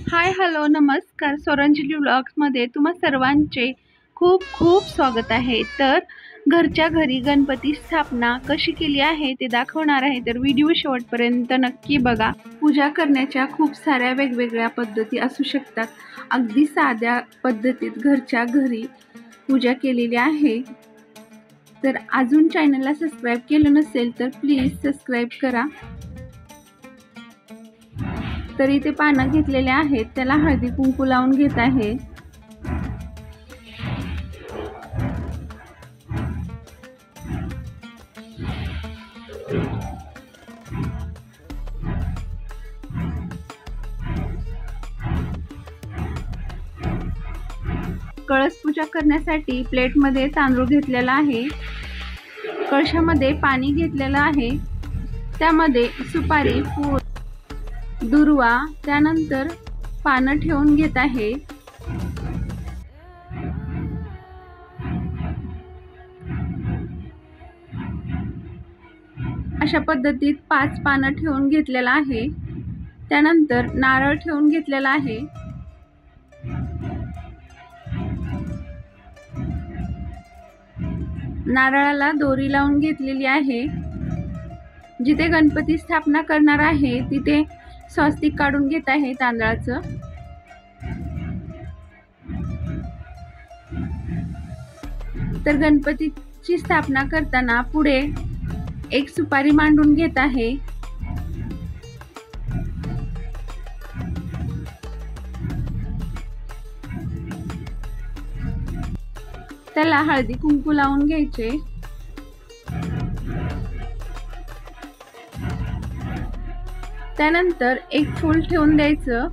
Hi hello नमस्कार. स्वरांजली व्लॉग्समध्ये तुम्हा सर्वांचे खूप खूप स्वागत आहे. तर घरच्या घरी गणपती स्थापना कशी केली आहे ते दाखवणार आहे, तर व्हिडिओ शेवटपर्यंत नक्की बघा. पूजा करण्याच्या खूप साऱ्या वेगवेगळ्या पद्धती असू शकतात. अगदी साध्या पद्धतीत घरच्या घरी पूजा केलेली आहे. तर अजून चॅनलला सबस्क्राईब केलं नसेल तर प्लीज सबस्क्राईब करा. तर इथे पानं घेतलेले आहेत, त्याला हळदी कुंकू लावून घेत आहे. कळस पूजा करण्यासाठी प्लेटमध्ये तांदूळ घेतलेला आहे. कळशामध्ये पाणी घेतलेलं आहे. त्यामध्ये सुपारी, फूल, दुर्वा, त्यानंतर पानं ठेवून घेत आहे. अशा पद्धतीत 5 पानं ठेवून घेतलेलं आहे. त्यानंतर नारळ ठेवून घेतलेला आहे. नारळाला दोरी लावून घेतलेली आहे. जिथे गणपती स्थापना करणार आहे तिथे स्वस्तिक काढून घेत आहे तांदळाचं. तर गणपतीची स्थापना करताना पुढे एक सुपारी मांडून घेत आहे. त्याला हळदी कुंकू लावून घ्यायचे. त्यानंतर एक फूल ठेवून द्यायचं.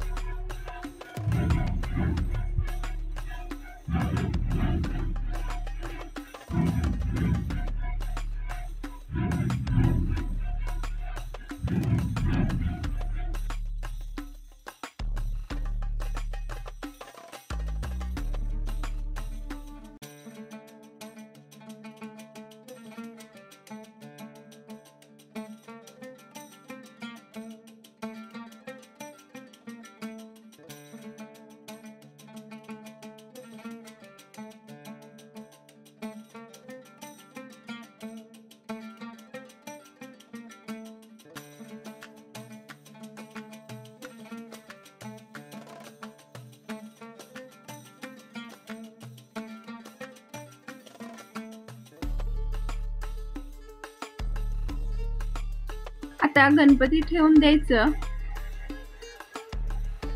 आता गणपती ठेवून द्यायचं.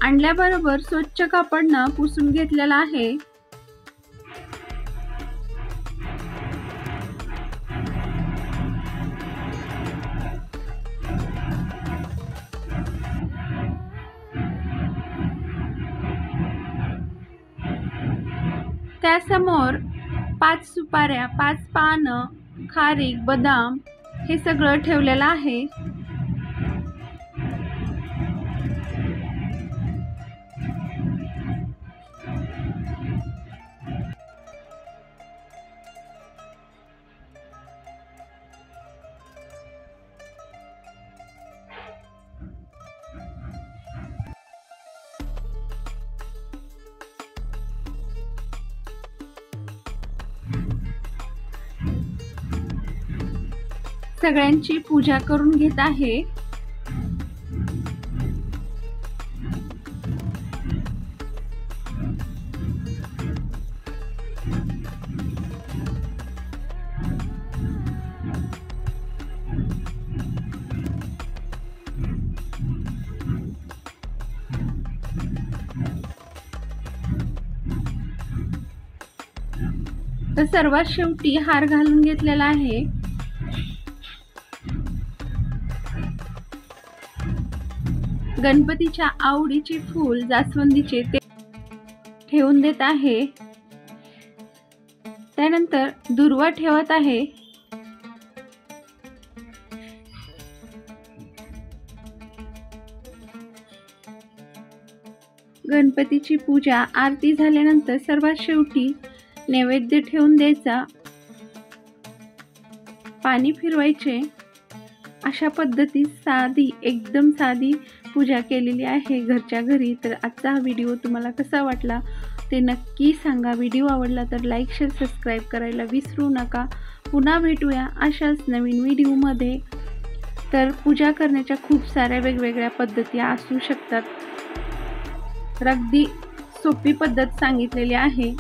आणल्याबरोबर स्वच्छ कापडनं पुसून घेतलेला आहे. त्यासमोर 5 सुपाऱ्या, 5 पानं, खारीक, बदाम हे सगळं ठेवलेलं आहे. सगळ्यांची पूजा करून घेत आहे. तर सर्वात शेवटी हार घालून घेतलेला आहे. गणपतीच्या आवडीचे फूल जास्वंदीचे ते ठेवून देत आहे. त्यानंतर दुर्वा ठेवत आहे. गणपतीची पूजा आरती झाल्यानंतर सर्वात शेवटी नैवेद्य ठेवून द्यायचा. पाणी फिरवायचे. अशा पद्धतीत एकदम साधी पूजा केलेली आहे घरच्या घरी। तर आजचा हा व्हिडिओ तुम्हाला कसा वाटला ते नक्की सांगा। व्हिडिओ आवडला तर लाईक शेअर सबस्क्राईब करायला विसरू नका। पुन्हा भेटूया अशाच नवीन व्हिडिओमध्ये। तर पूजा करण्याच्या खूप साऱ्या वेगवेगळ्या पद्धती असू शकतात, तर अगदी सोपी पद्धत सांगितलेली आहे।